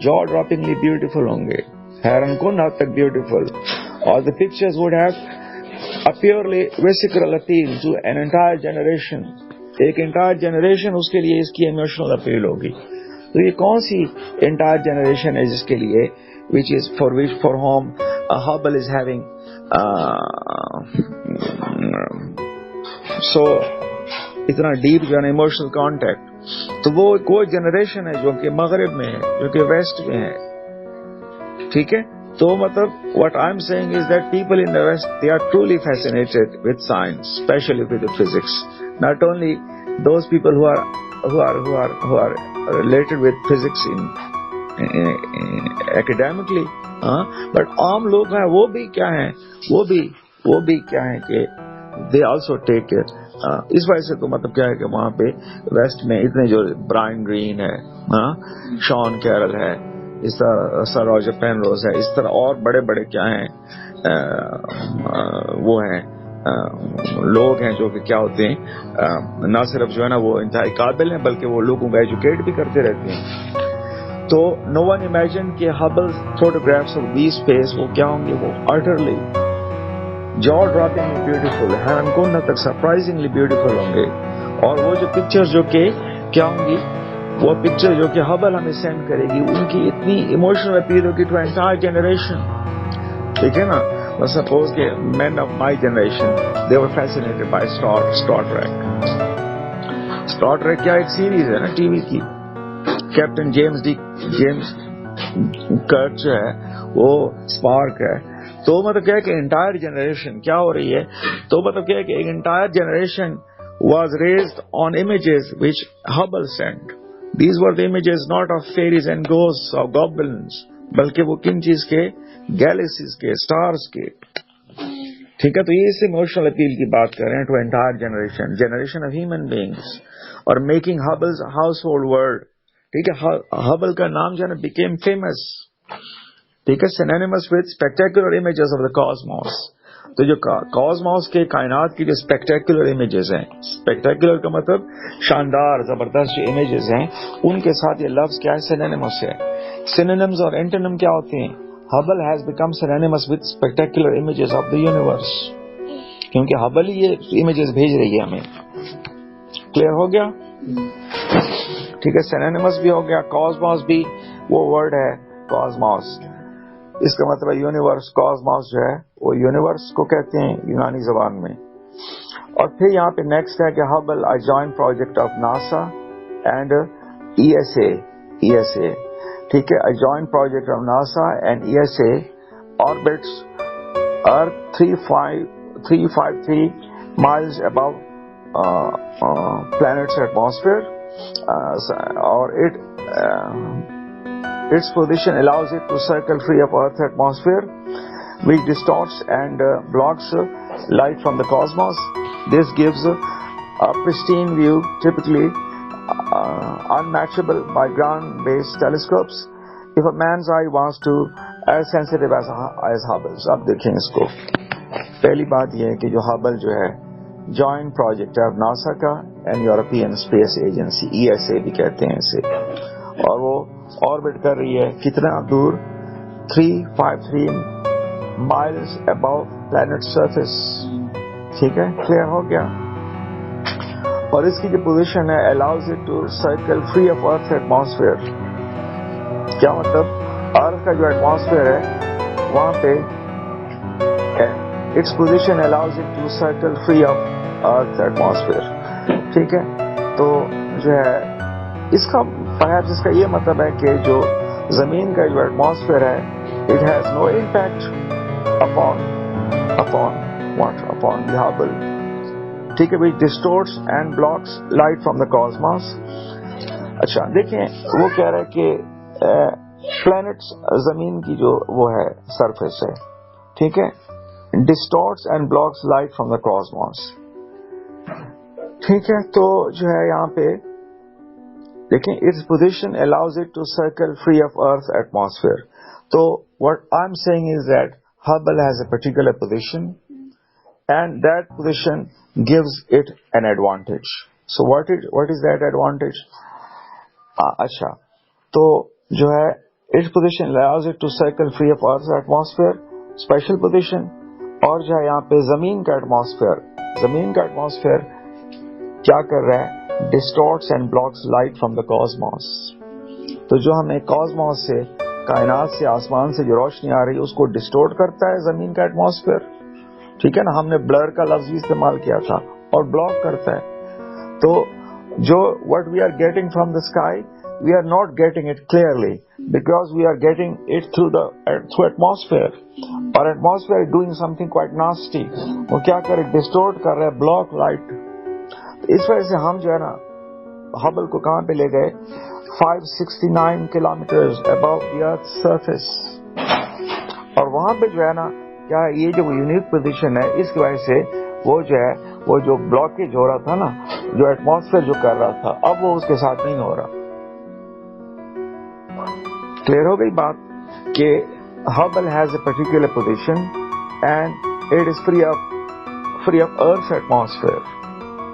jaw-droppingly beautiful ہوں گے، حیران کن حد تک beautiful. اور the pictures would have a purely visceral appeal to an entire generation. ایک entire generation اس کے لیے اس کی emotional appeal ہوگی. تو یہ کون سی entire generation ہے جس کے لیے for whom Hubble is having so اتنا deep جو ہے emotional contact. تو وہ کوئی جنریشن ہے جو کہ مغرب میں ہے، جو کہ ویسٹ میں ہے. ٹھیک ہے، تو مطلب what I'm saying is that people in the West, they are truly fascinated with science, especially with the physics. Not only those people who are related with physics in academically, but عام لوگ ہیں وہ بھی کیا ہیں، وہ بھی کیا ہیں کہ they also take it. اس وجہ سے تو مطلب کیا ہے کہ وہاں پہ ویسٹ میں اتنے جو برائن گرین ہے، شان کیرل ہے، اس طرح سر راجر پینروز ہے، اس طرح اور بڑے بڑے کیا ہیں وہ ہیں لوگ ہیں جو کہ کیا ہوتے ہیں نہ صرف جو ہے نا وہ انتہائی قابل ہیں بلکہ وہ لوگوں کو ایجوکیٹ بھی کرتے رہتے ہیں. تو نو ون امیجن کہ Hubble photographs of the space وہ کیا ہوں گے, وہ اٹرلی جا ڈراپنگلی بیوٹیفل, حیران کن تک سرپرائزنگلی بیوٹیفل ہوں گے. اور وہ جو پکچر جو کہ کیا ہوں گی, وہ پکچر جو کہ ہبل ہمیں سینڈ کرے گی, ان کی اتنی ایموشنل اپیل ہوگی ٹو انٹائر جنریشن. ٹھیک ہے نا, سپوز کہ men of my generation they were fascinated by Star Trek. Star Trek کیا ایک سیریز ہے نا ٹی وی کی, کیپٹن جیمس کرک جو ہے وہ اسپارک ہے. تو مطلب کیا ہے کہ انٹائر جنریشن کیا ہو رہی ہے, تو مطلب کیا ہے کہ ایک entire generation was raised on images which Hubble sent. These were the images not of fairies and ghosts or goblins, بلکہ وہ کن چیز کے, گیلیکسیز کے, سٹارز کے. ٹھیک ہے, تو یہ اس ایموشنل اپیل کی بات کر رہے ہیں to entire generation of human beings, اور making Hubble's household word. ٹھیک ہے, ہبل کا نام جو ہے نا بیکیم فیمس. ٹھیک ہے, synonymous with spectacular images of the cosmos. تو جو کاسموس کے کائنات کی جو اسپیکٹیکولر امیجز ہیں, اسپیکٹیکولر کا مطلب شاندار زبردست جو امیجز ہیں, ان کے ساتھ یہ لفظ کیا ہے, سینونیمس ہے. سینونیمز اور اینٹونیم کیا ہوتے ہیں, Hubble has become synonymous with spectacular images of the universe, کیونکہ ہبل ہی یہ امیجز بھیج رہی ہے ہمیں. کلیئر ہو گیا؟ ٹھیک ہے, سینونیمس بھی ہو گیا, کاسموس بھی وہ ورڈ ہے کاسموس, اس کا مطلب یونیورس. کاسموس جو ہے وہ یونیورس کو کہتے ہیں یونانی زبان میں. اور پھر یہاں پہ نیکسٹ ہے کہ Hubble a joint project of NASA and ESA. ٹھیک ہے, a joint project of NASA and ESA orbits Earth 353 miles above planet's atmosphere, or its position allows it to circle free of Earth's atmosphere, which distorts and blocks light from the cosmos. This gives a pristine view, typically unmatchable by ground-based telescopes, if a man's eye was to as sensitive as Hubble's. اب دیکھیں اس کو. پہلی بات یہ ہے کہ جو ہبل جو ہے جوائنٹ پروجیکٹ ہے ناسا کا and European space agency, ESA بھی کہتے ہیں اسے, اور وہ آربٹ کر رہی ہے کتنا دور, 353 miles above planet surface. ٹھیک ہے, کلیئر ہو گیا. اور اس کی جو پوزیشن ہے allows it to circle free of Earth's atmosphere. کیا مطلب, ارتھ کا جو ایٹماسفیئر ہے وہاں پہ its position allows it to circle free of Earth's atmosphere. ٹھیک ہے, تو جو ہے اس کا perhaps اس کا یہ مطلب ہے کہ جو زمین کا جو ایٹماسفیئر ہے it has no impact upon the Hubble. ٹھیک ہے, which distorts and blocks light from the cosmos. اچھا دیکھیں, وہ کہہ رہا ہے کہ پلانٹس زمین کی جو وہ ہے سرفیس ہے, ٹھیک ہے, distorts and blocks light from the cosmos. ٹھیک ہے, تو جو ہے یہاں پہ دیکھیں its position allows it to circle free of Earth's atmosphere. So what I'm saying is that Hubble has a particular position and that position gives it an advantage. So what is that advantage? اچھا, تو جو ہے its position allows it to circle free of Earth's atmosphere, special position. اور جو ہے یہاں پہ زمین کا ایٹماسفیئر کیا کر رہا ہے, distorts and blocks light from the cosmos. تو جو ہمیں کاسموس سے, کائنات سے, آسمان سے جو روشنی آ رہی ہے اس کو ڈسٹورٹ کرتا ہے زمین کا ایٹماسفیئر. ٹھیک ہے نا, ہم نے بلر کا لفظ بھی استعمال کیا تھا, اور بلاک کرتا ہے. تو جو what we are getting from the sky, we are not getting it clearly because we are getting it through atmosphere. اور atmosphere is doing something quite nasty. وہ کیا کرے, distort کر رہا ہے, block light. اس وجہ سے ہم جو ہے نا ہبل کو کہاں پہ لے گئے, 569 kilometers above the Earth's surface. اور وہاں پہ جو ہے نا کیا ہے, یہ جو یونیک پوزیشن ہے اس کی وجہ سے وہ جو ہے وہ جو بلاکیج ہو رہا تھا نا, جو ایٹماسفیئر جو کر رہا تھا, اب وہ اس کے ساتھ نہیں ہو رہا. کلیئر ہو گئی بات کہ Hubble has a particular position and it is free of Earth's atmosphere.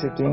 sitting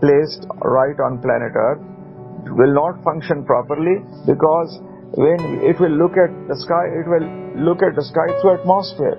placed right on planet Earth will not function properly because when it will look at the sky, it will look at the sky through atmosphere.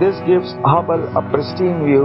this gives Hubble a pristine view,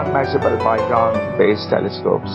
unmatchable by ground-based telescopes.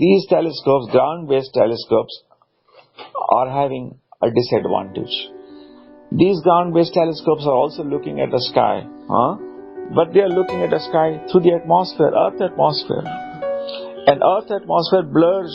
these telescopes, ground based telescopes are having a disadvantage. These ground based telescopes are also looking at the sky, but they are looking at the sky through the atmosphere, earth atmosphere, and earth atmosphere blurs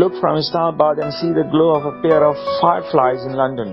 look from Islamabad and see the glow of a pair of fireflies in London.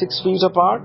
6 feet apart,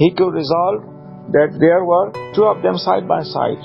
he could resolve that there were 2 of them side by side.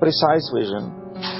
precise vision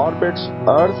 orbits Earth,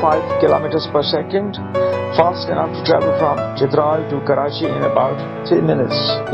5 kilometers per second, fast enough to travel from Chitral to Karachi in about 3 minutes.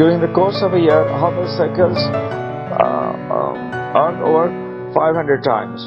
During the course of a year, Hubble circles Earth over 500 times.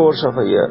course of a year,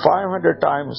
500 times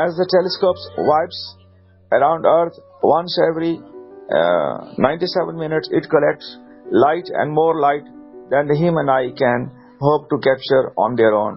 As the telescope wipes around Earth once every 97 minutes, it collects light and more light than the human eye can hope to capture on their own.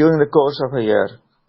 during the course of a year,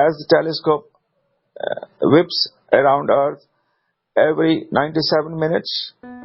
as the telescope whips around Earth every 97 minutes,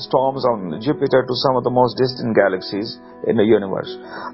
storms on Jupiter to some of the most distant galaxies in the universe.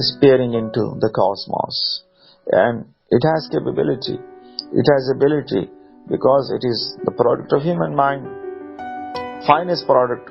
is peering into the cosmos, and it has capability, it has ability, because it is the product of human mind, finest product.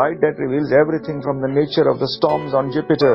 light that reveals everything from the nature of the storms on Jupiter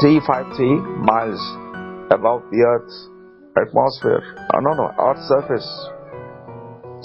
353 miles above the Earth's atmosphere, no, Earth's surface।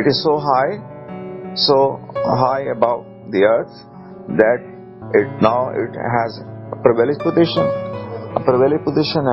it is so high above the Earth that it has a privileged position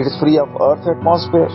it is free of Earth atmosphere।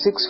6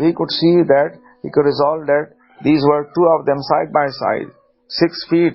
he could see that, he could resolve that these were two of them side by side 6 feet।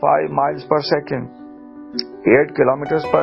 5 miles per second, 8 kilometers per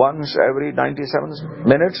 once every 97 minutes,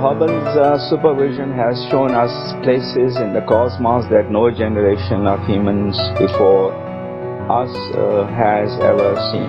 Hubble's supervision has shown us places in the cosmos that no generation of humans before us has ever seen।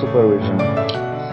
supervision,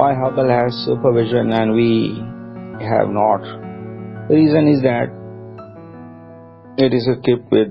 Why Hubble has supervision and we have not? The reason is that it is equipped with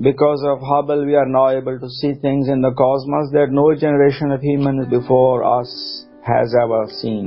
because of Hubble we are now able to see things in the cosmos that no generation of humans before us has ever seen।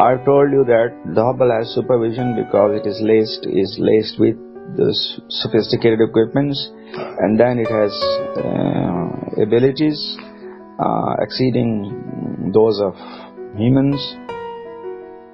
I told you that the Hubble has supervision because it is laced with the sophisticated equipments, and then it has abilities exceeding those of humans।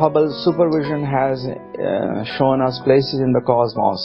Hubble supervision has shown us places in the cosmos,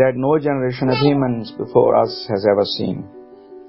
that no generation of humans before us has ever seen.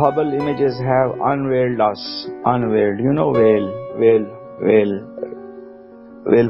Hubble images have unveiled us. Unveiled, you know, veil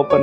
open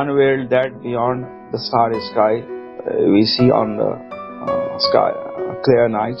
Unveiled that beyond the starry sky we see on the sky clear night.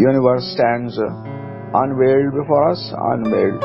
universe stands unveiled before us. Unveiled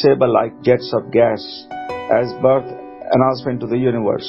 saber like jets of gas as birth announcement to the universe.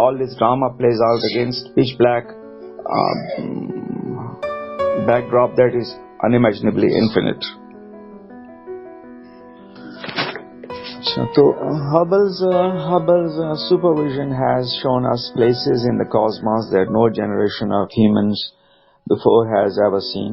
all this drama plays out against pitch black backdrop that is unimaginably infinite. So Hubble's supervision has shown us places in the cosmos that no generation of humans before has ever seen.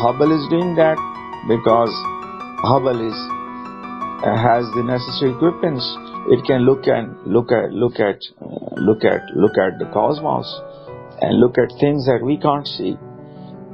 Hubble is doing that because Hubble has the necessary equipments. It can look at the cosmos and look at things that we can't see.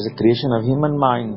is a creation of human mind.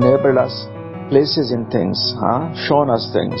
enabled us places in things, shown us things.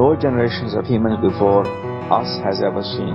no generations of humans before us has ever seen.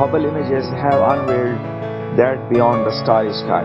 Hubble images have unveiled that beyond the starry sky.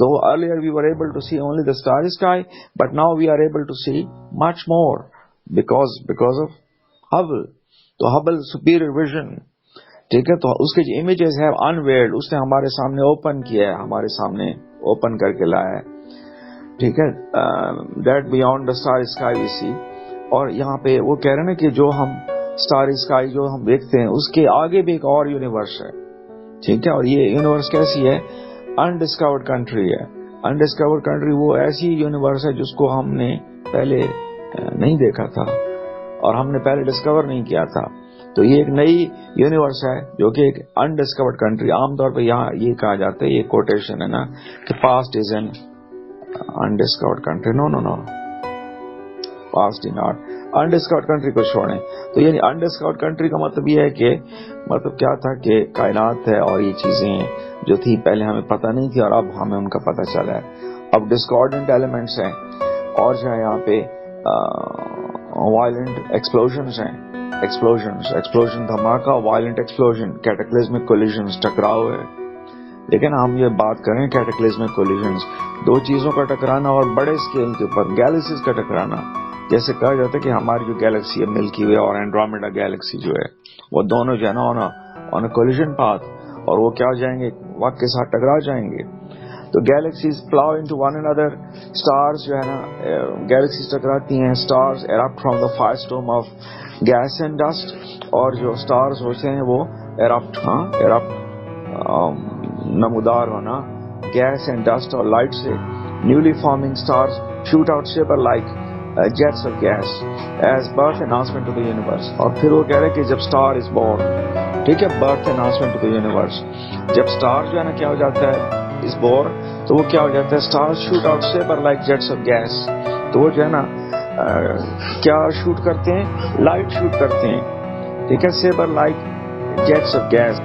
So earlier we were able to see only the starry sky, but now we are able to see much more because of Hubble. So Hubble superior vision. ٹھیک ہے. تو اس کے جو امیجز ہے انویلڈ, اس نے ہمارے سامنے اوپن کیا ہے, ہمارے سامنے اوپن کر کے لایا ہے. ٹھیک ہے. That beyond the star sky we see. اور یہاں پہ وہ کہہ رہے ہیں نا کہ جو ہم اسٹار اسکائی جو ہم دیکھتے ہیں اس کے آگے بھی ایک اور یونیورس ہے. ٹھیک ہے. اور یہ یونیورس کیسی ہے؟ انڈسکورڈ کنٹری ہے. انڈسکورڈ کنٹری وہ ایسی یونیورس ہے جس کو ہم نے پہلے نہیں دیکھا تھا اور ہم نے پہلے ڈسکور نہیں کیا تھا. تو یہ ایک نئی یونیورس ہے جو کہ ایک انڈسکورڈ کنٹری. عام طور پہ یہاں یہ کہا جاتا ہے, یہ کوٹیشن ہے نا, کہ past is an undiscovered country. No past is not. Undiscovered country کو چھوڑیں. تو یعنی انڈسکورڈ کنٹری کا مطلب یہ ہے کہ مطلب کیا تھا کہ کائنات ہے اور یہ چیزیں جو تھی پہلے ہمیں پتہ نہیں تھی اور اب ہمیں ان کا پتہ چلا ہے. اب ڈسکارڈنٹ ایلیمنٹس ہیں اور جو ہے یہاں پہ وائلنٹ ایکسپلوژنز ہیں. ایکسپلوژن دھماکہ, وائلنٹ ایکسپلوژن, کیٹاکلزمک کولیجنز, ٹکراؤ ہے. لیکن ہم یہ بات کریں کیٹاکلزمک کولیجنز, دو چیزوں کا ٹکرانا اور بڑے اسکیل کے اوپر گیلیکسیز کا ٹکرانا. جیسے کہا جاتا ہے کہ ہماری جو گیلیکسی ہے ملکی وے اور اینڈرومیڈا گیلیکسی جو ہے وہ دونوں جو ہے نا آن اے کولیجن پاتھ, اور وہ کیا ہو جائیں گے, وقت کے ساتھ ٹکرا جائیں گے. تو galaxies plough into one and other. Stars جو ہے نا, گیلیکسیز ٹکراتی ہیں, stars erupt from the fire storm of gas and dust, اور جو اسٹارز ہوتے ہیں وہ ایرپٹ نمودار ہونا گیس اینڈ ڈسٹ اور لائٹ سے. Newly forming stars shoot out sabre like jets of gas as birth announcement to the universe. اور پھر وہ کہہ رہے کہ جب star is born, ٹھیک ہے, birth announcement to the universe. جب star جو ہے نا کیا ہو جاتا ہے, is born, تو وہ کیا ہو جاتا ہے, stars shoot out saber like jets of gas. تو وہ جو ہے نا کیا شوٹ کرتے ہیں, لائٹ شوٹ کرتے ہیں. ٹھیک ہے, saber like jets of gas.